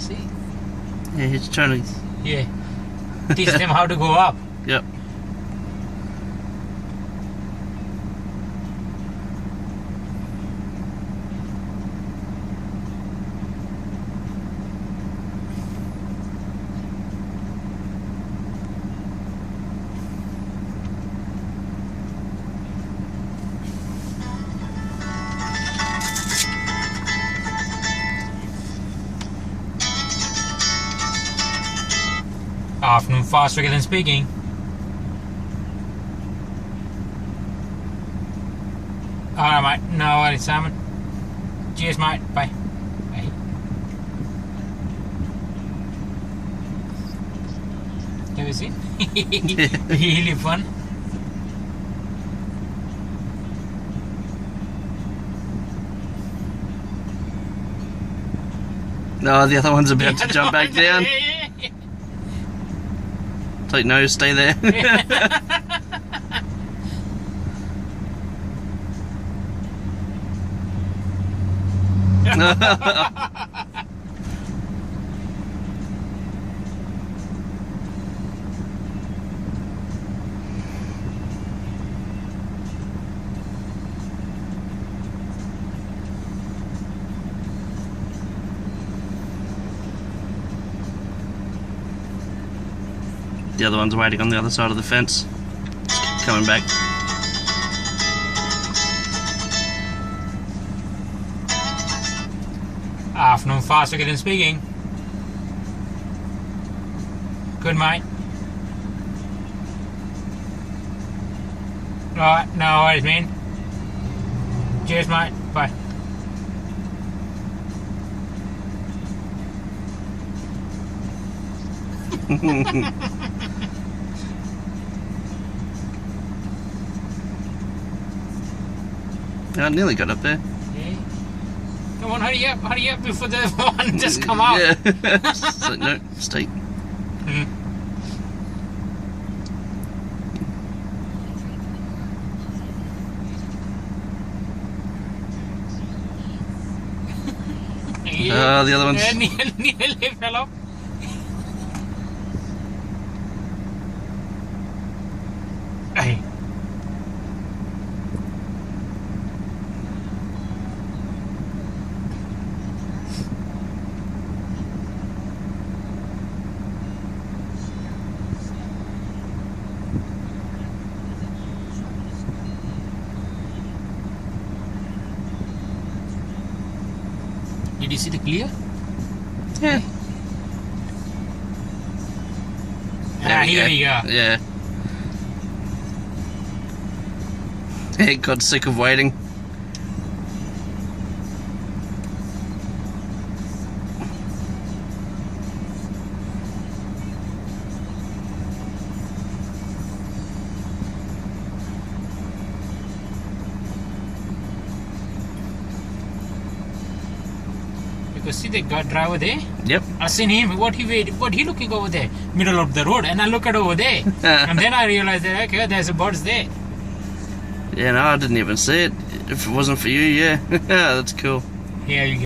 see? Yeah, he's trying to... Yeah. Teach them how to go up. Yep. Afternoon faster than speaking. Alright, mate. No worries, Simon. Cheers, mate. Bye. Bye. Have you seen? Really fun. No, the other one's about to jump back down. It's like, no, stay there. The other one's waiting on the other side of the fence. Coming back. Afternoon faster than speaking. Good, mate. Alright, no worries, man. Cheers, mate. Bye. I nearly got up there. Yeah. Come on, hurry up before the one just come out. Yeah. So, no, stay. Yeah. The other one's... Nearly fell off. Hey. Did you see the clear? Yeah. Here we go. Yeah. It got sick of waiting. Because see the guard driver there? Yep. I seen him. What he looking over there? Middle of the road, and I look at over there, and then I realized that okay, there's a birds there. Yeah, no, I didn't even see it. If it wasn't for you, yeah. That's cool. Here you go.